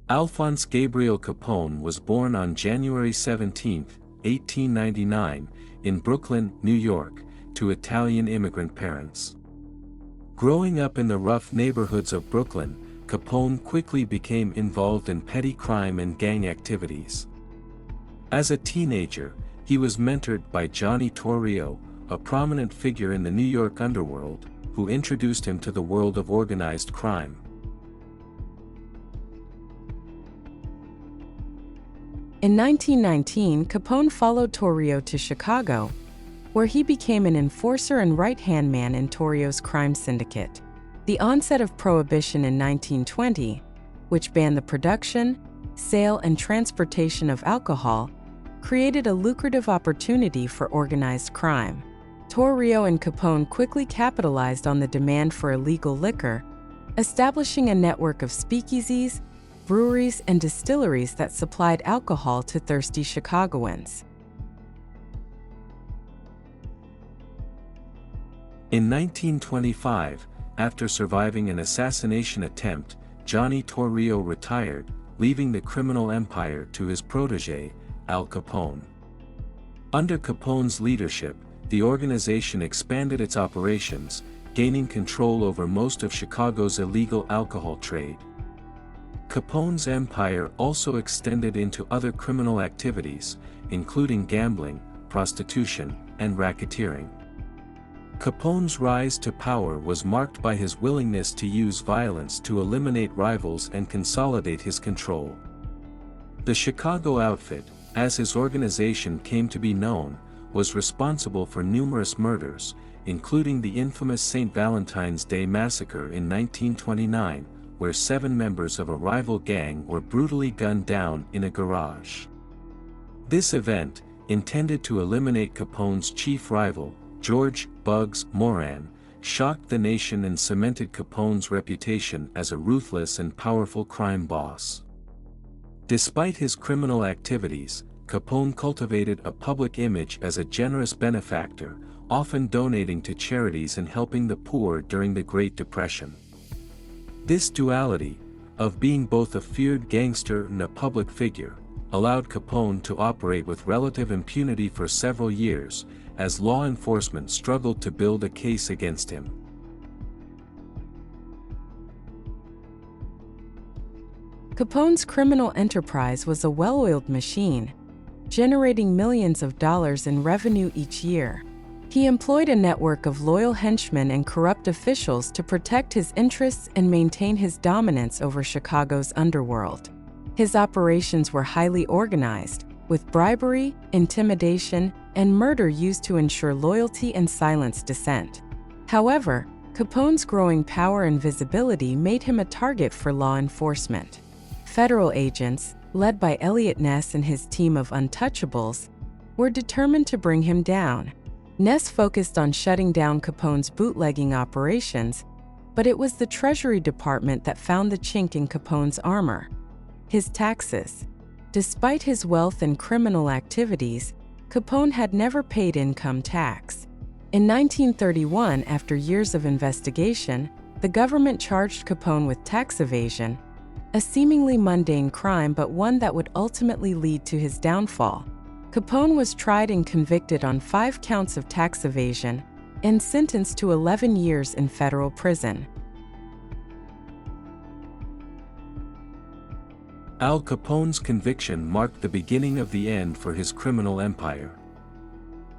Alphonse Gabriel Capone was born on January 17, 1899, in Brooklyn, New York, to Italian immigrant parents. Growing up in the rough neighborhoods of Brooklyn, Capone quickly became involved in petty crime and gang activities. As a teenager, he was mentored by Johnny Torrio, a prominent figure in the New York underworld, who introduced him to the world of organized crime. In 1919, Capone followed Torrio to Chicago, where he became an enforcer and right-hand man in Torrio's crime syndicate. The onset of Prohibition in 1920, which banned the production, sale, and transportation of alcohol, created a lucrative opportunity for organized crime. Torrio and Capone quickly capitalized on the demand for illegal liquor, establishing a network of speakeasies, breweries, and distilleries that supplied alcohol to thirsty Chicagoans. In 1925, after surviving an assassination attempt, Johnny Torrio retired, leaving the criminal empire to his protégé, Al Capone. Under Capone's leadership, the organization expanded its operations, gaining control over most of Chicago's illegal alcohol trade. Capone's empire also extended into other criminal activities, including gambling, prostitution, and racketeering. Capone's rise to power was marked by his willingness to use violence to eliminate rivals and consolidate his control. The Chicago Outfit, as his organization came to be known, was responsible for numerous murders, including the infamous St. Valentine's Day Massacre in 1929, where 7 members of a rival gang were brutally gunned down in a garage. This event, intended to eliminate Capone's chief rival, George "Bugs" Moran, shocked the nation and cemented Capone's reputation as a ruthless and powerful crime boss. Despite his criminal activities, Capone cultivated a public image as a generous benefactor, often donating to charities and helping the poor during the Great Depression. This duality, of being both a feared gangster and a public figure, allowed Capone to operate with relative impunity for several years, as law enforcement struggled to build a case against him. Capone's criminal enterprise was a well-oiled machine, generating millions of dollars in revenue each year. He employed a network of loyal henchmen and corrupt officials to protect his interests and maintain his dominance over Chicago's underworld. His operations were highly organized, with bribery, intimidation, and murder used to ensure loyalty and silence dissent. However, Capone's growing power and visibility made him a target for law enforcement. Federal agents, led by Elliot Ness and his team of untouchables, were determined to bring him down. Ness focused on shutting down Capone's bootlegging operations, but it was the Treasury Department that found the chink in Capone's armor: his taxes. Despite his wealth and criminal activities, Capone had never paid income tax. In 1931, after years of investigation, the government charged Capone with tax evasion, a seemingly mundane crime but one that would ultimately lead to his downfall. Capone was tried and convicted on 5 counts of tax evasion and sentenced to 11 years in federal prison. Al Capone's conviction marked the beginning of the end for his criminal empire.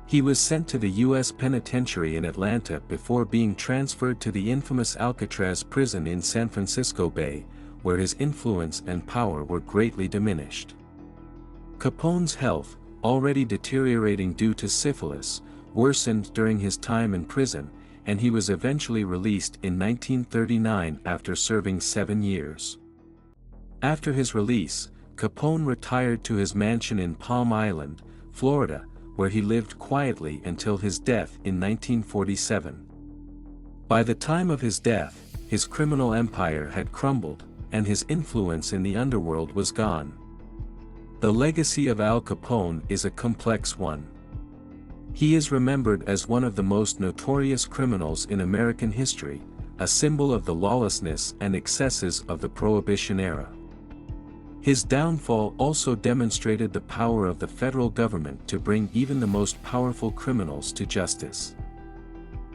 He was sent to the U.S. Penitentiary in Atlanta before being transferred to the infamous Alcatraz prison in San Francisco Bay, where his influence and power were greatly diminished. Capone's health, already deteriorating due to syphilis, worsened during his time in prison, and he was eventually released in 1939 after serving 7 years. After his release, Capone retired to his mansion in Palm Island, Florida, where he lived quietly until his death in 1947. By the time of his death, his criminal empire had crumbled, and his influence in the underworld was gone. The legacy of Al Capone is a complex one. He is remembered as one of the most notorious criminals in American history, a symbol of the lawlessness and excesses of the Prohibition era. His downfall also demonstrated the power of the federal government to bring even the most powerful criminals to justice.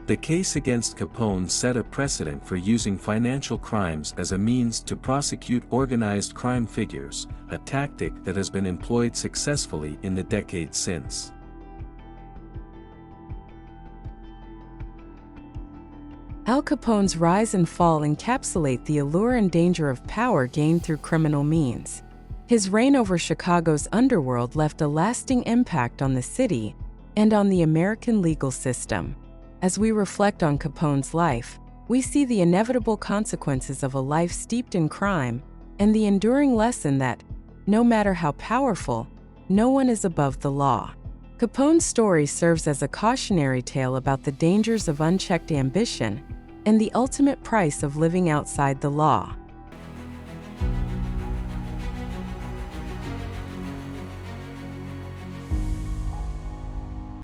The case against Capone set a precedent for using financial crimes as a means to prosecute organized crime figures, a tactic that has been employed successfully in the decades since. Al Capone's rise and fall encapsulate the allure and danger of power gained through criminal means. His reign over Chicago's underworld left a lasting impact on the city and on the American legal system. As we reflect on Capone's life, we see the inevitable consequences of a life steeped in crime and the enduring lesson that, no matter how powerful, no one is above the law. Capone's story serves as a cautionary tale about the dangers of unchecked ambition and the ultimate price of living outside the law.